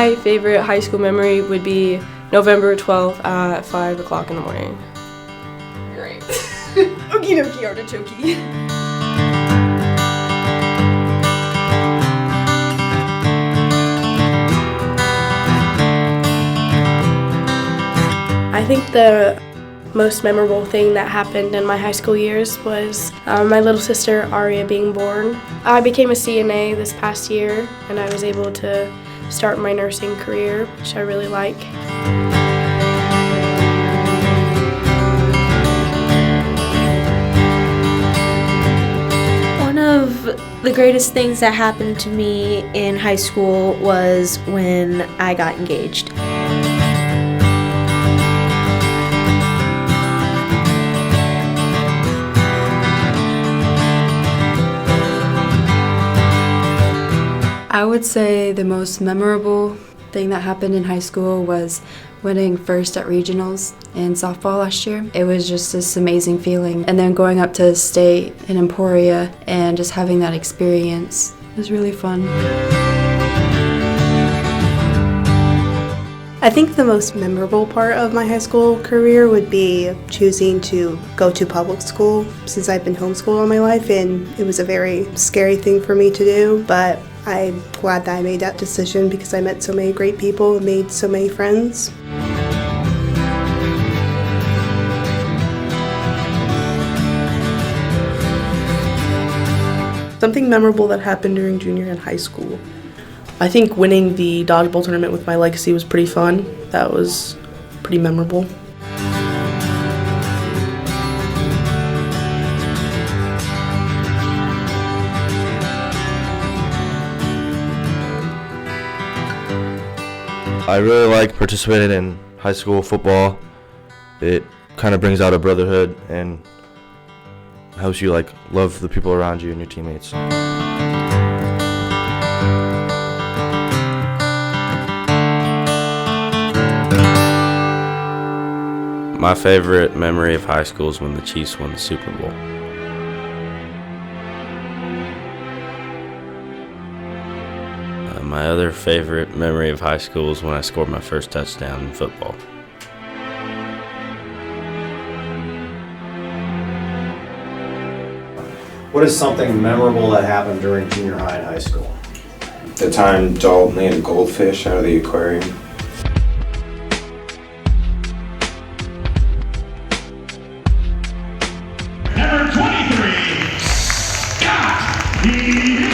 My favorite high school memory would be November 12th at 5 o'clock in the morning. Great. Okie dokie artichoke. I think the most memorable thing that happened in my high school years was my little sister Aria being born. I became a CNA this past year and I was able to start my nursing career, which I really like. One of the greatest things that happened to me in high school was when I got engaged. I would say the most memorable thing that happened in high school was winning first at regionals in softball last year. It was just this amazing feeling. And then going up to state in Emporia and just having that experience was really fun. I think the most memorable part of my high school career would be choosing to go to public school since I've been homeschooled all my life, and it was a very scary thing for me to do, but I'm glad that I made that decision because I met so many great people and made so many friends. Something memorable that happened during junior and high school. I think winning the dodgeball tournament with my legacy was pretty fun. That was pretty memorable. I really like participating in high school football. It kind of brings out a brotherhood and helps you love the people around you and your teammates. My favorite memory of high school is when the Chiefs won the Super Bowl. My other favorite memory of high school is when I scored my first touchdown in football. What is something memorable that happened during junior high and high school? The time Dalton ate a goldfish out of the aquarium. Number 23, Scott Ewing.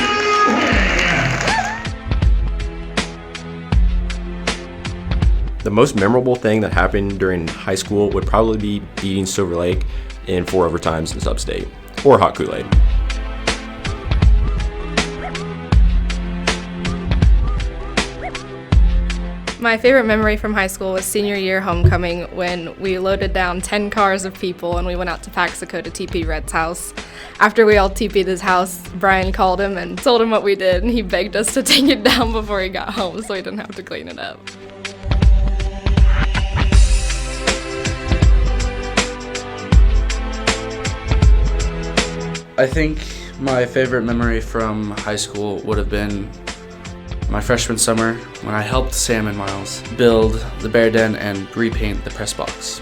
The most memorable thing that happened during high school would probably be beating Silver Lake in 4 overtimes in Sub-State, or hot Kool-Aid. My favorite memory from high school was senior year homecoming when we loaded down 10 cars of people and we went out to Paxico to TP Red's house. After we all TP'd his house, Brian called him and told him what we did, and he begged us to take it down before he got home so he didn't have to clean it up. I think my favorite memory from high school would have been my freshman summer when I helped Sam and Miles build the bear den and repaint the press box.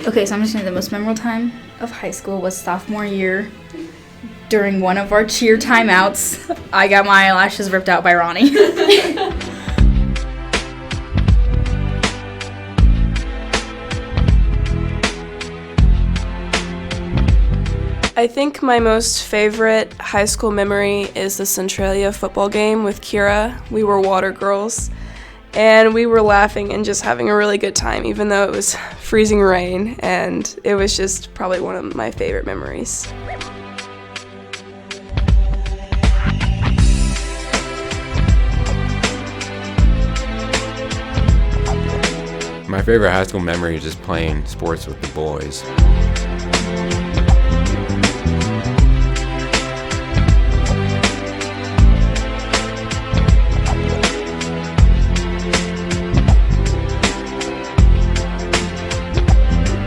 Okay, so I'm just gonna say the most memorable time of high school was sophomore year. During one of our cheer timeouts, I got my eyelashes ripped out by Ronnie. I think my most favorite high school memory is the Centralia football game with Kira. We were water girls, and we were laughing and just having a really good time, even though it was freezing rain, and it was just probably one of my favorite memories. My favorite high school memory is just playing sports with the boys.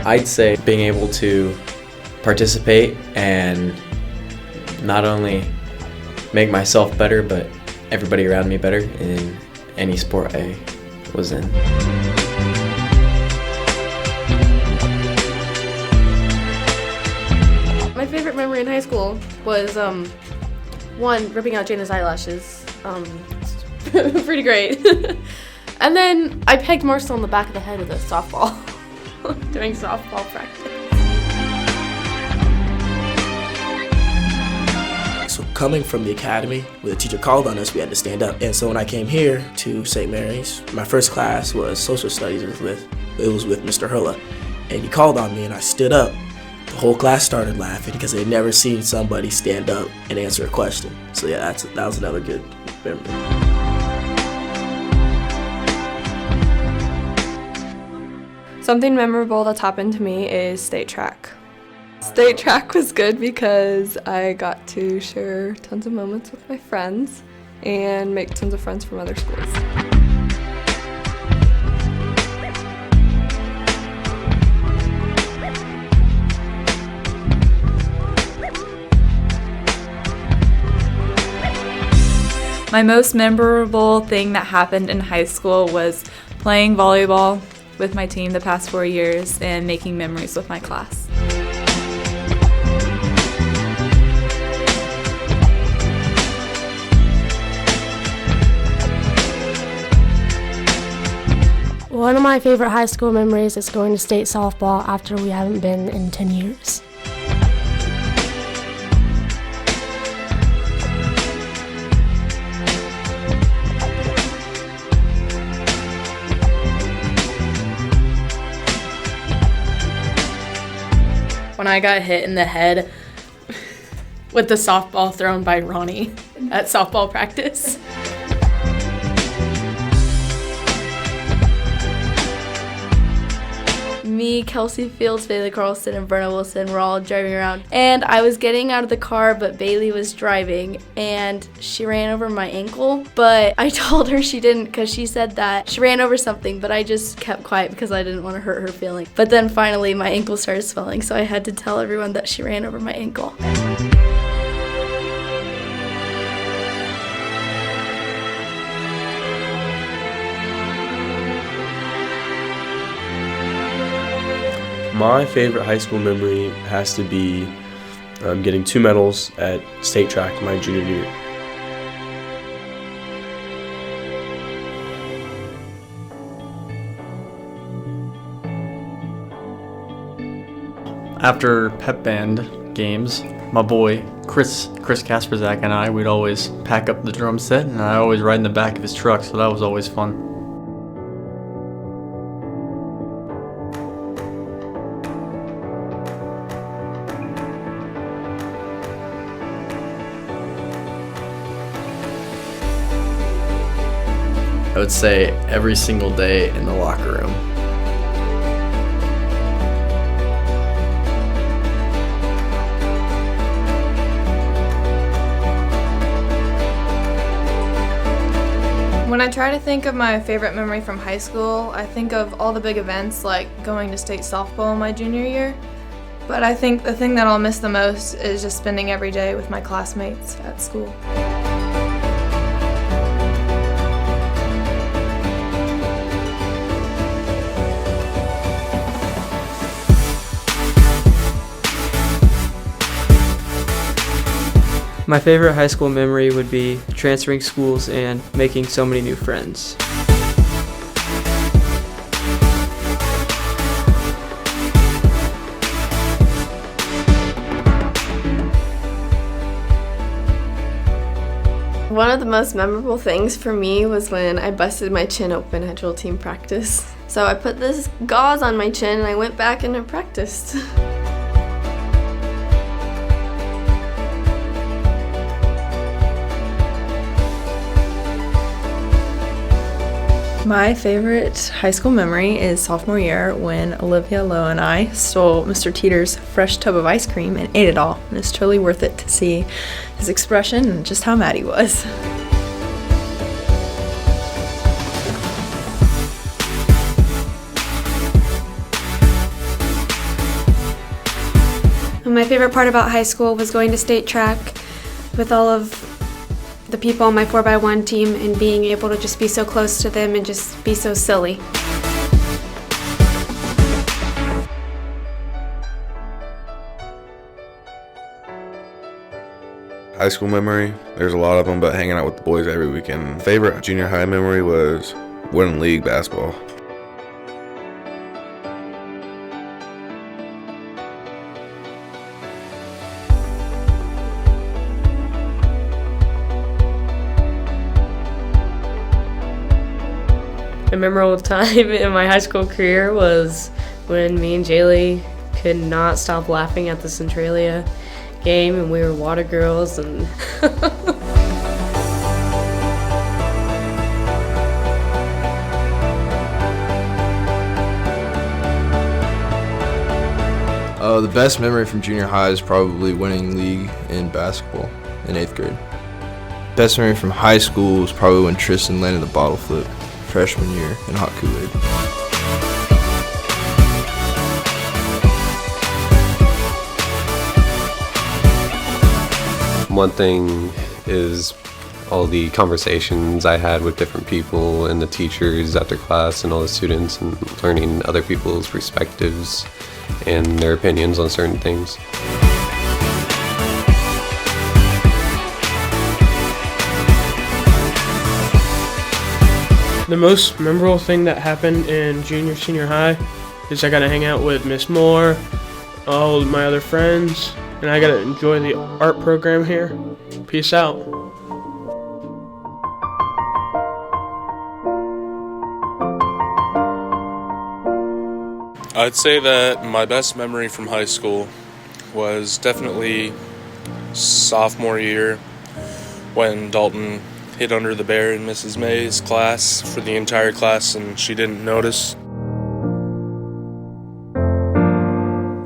I'd say being able to participate and not only make myself better, but everybody around me better in any sport I was in. My favorite memory in high school was one, ripping out Jana's eyelashes. Pretty great. And then I pegged Marcel in the back of the head with a softball during softball practice. So coming from the academy, when the teacher called on us, we had to stand up. And so when I came here to St. Mary's, my first class was social studies. It was with Mr. Hurla. And he called on me and I stood up. The whole class started laughing because they'd never seen somebody stand up and answer a question. So yeah, that was another good memory. Something memorable that's happened to me is state track. State track was good because I got to share tons of moments with my friends and make tons of friends from other schools. My most memorable thing that happened in high school was playing volleyball with my team the past 4 years and making memories with my class. One of my favorite high school memories is going to state softball after we haven't been in 10 years. When I got hit in the head with the softball thrown by Ronnie at softball practice. Me, Kelsey Fields, Bailey Carlson, and Brenna Wilson were all driving around. And I was getting out of the car, but Bailey was driving, and she ran over my ankle. But I told her she didn't because she said that she ran over something, but I just kept quiet because I didn't want to hurt her feelings. But then finally, my ankle started swelling, so I had to tell everyone that she ran over my ankle. My favorite high school memory has to be getting 2 medals at state track my junior year. After pep band games, my boy Chris Kasperzak and I, we'd always pack up the drum set, and I always ride in the back of his truck, so that was always fun. I would say every single day in the locker room. When I try to think of my favorite memory from high school, I think of all the big events like going to state softball in my junior year. But I think the thing that I'll miss the most is just spending every day with my classmates at school. My favorite high school memory would be transferring schools and making so many new friends. One of the most memorable things for me was when I busted my chin open at drill team practice. So I put this gauze on my chin and I went back in and practiced. My favorite high school memory is sophomore year when Olivia Lowe and I stole Mr. Teeter's fresh tub of ice cream and ate it all. And it's totally worth it to see his expression and just how mad he was. My favorite part about high school was going to state track with all of the people on my 4x1 team and being able to just be so close to them and just be so silly. High school memory, there's a lot of them, but hanging out with the boys every weekend. Favorite junior high memory was winning league basketball. A memorable time in my high school career was when me and Jaylee could not stop laughing at the Centralia game and we were water girls and The best memory from junior high is probably winning league in basketball in 8th grade. Best memory from high school was probably when Tristan landed the bottle flip freshman year in hot Kool-Aid. One thing is all the conversations I had with different people and the teachers after class and all the students, and learning other people's perspectives and their opinions on certain things. The most memorable thing that happened in senior high is I got to hang out with Miss Moore, all of my other friends, and I got to enjoy the art program here. Peace out. I'd say that my best memory from high school was definitely sophomore year when Dalton hid under the bear in Mrs. May's class for the entire class and she didn't notice.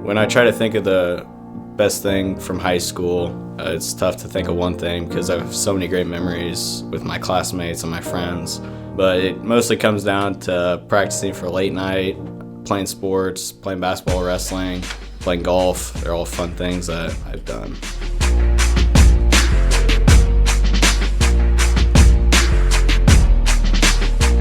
When I try to think of the best thing from high school, it's tough to think of one thing because I have so many great memories with my classmates and my friends. But it mostly comes down to practicing for late night, playing sports, playing basketball, wrestling, playing golf. They're all fun things that I've done.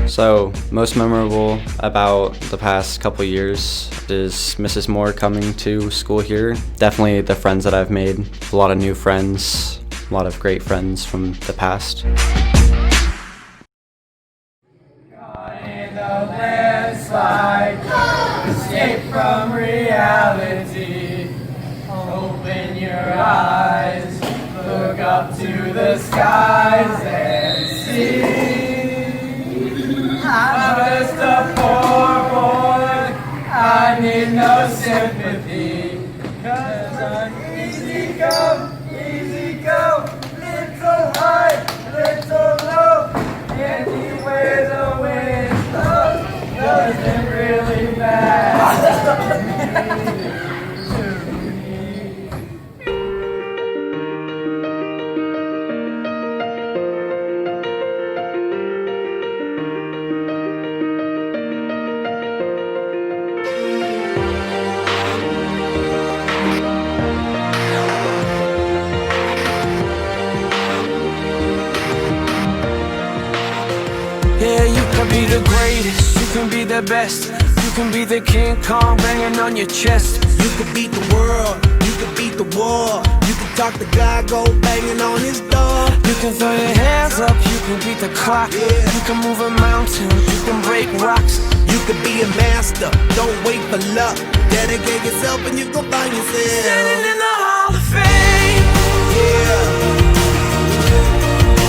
So, most memorable about the past couple years is Mrs. Moore coming to school here. Definitely the friends that I've made, a lot of new friends, a lot of great friends from the past. Escape from reality. Open your eyes, look up to the skies and see. I'm just a poor boy, I need no sympathy. 'Cause I'm easy go, little high, little low. Anywhere the wind blows, doesn't really matter to me. Yeah, you can be the greatest, you can be the best. You can be the King Kong banging on your chest. You can beat the world, you can beat the war. You can talk to God, go banging on his door. You can throw your hands up, you can beat the clock. You can move a mountain, you can break rocks. You can be a master, don't wait for luck. Dedicate yourself and you gon' find yourself standing in the Hall of Fame. Yeah.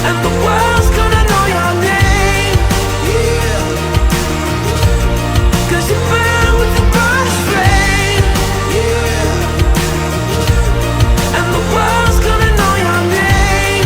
And the world's gonna know your name. Yeah. 'Cause you burn with the brightest flame. Yeah. And the world's gonna know your name.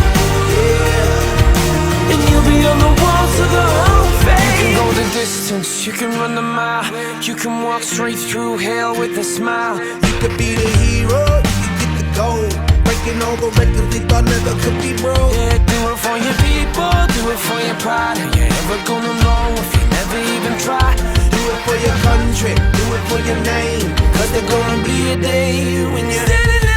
Yeah. And you'll be on the walls of the Hall of Fame. You can go the distance, you can run the mile. You can walk straight through hell with a smile. You could be the hero, you can get the gold. Breaking all the records they thought never could be broke. Yeah, do it for your people, do it for your pride. And you're never gonna know if you never even try. Do it for your country, do it for your name. 'Cause there's gonna be a day when you're standing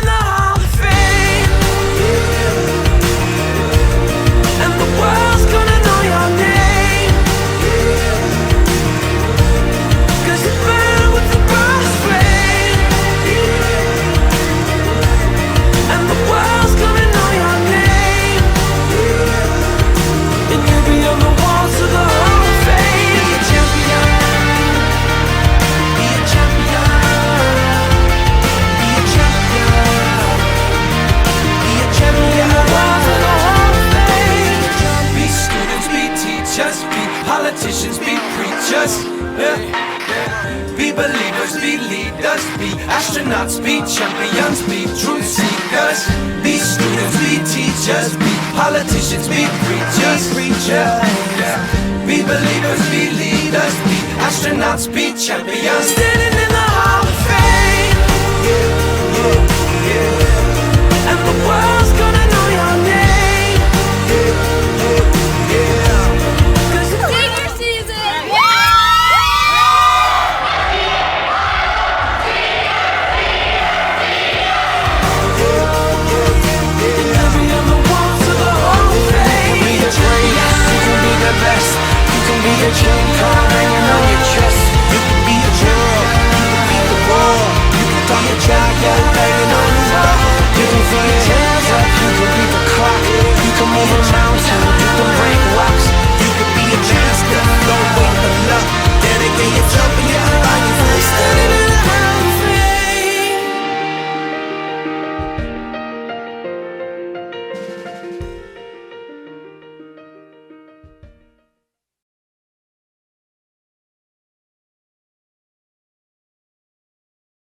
us. Be believers, be leaders, be astronauts, be champions, be truth seekers. Be students, be teachers, be politicians, be preachers. Be believers, be leaders, be astronauts, be champions. Standing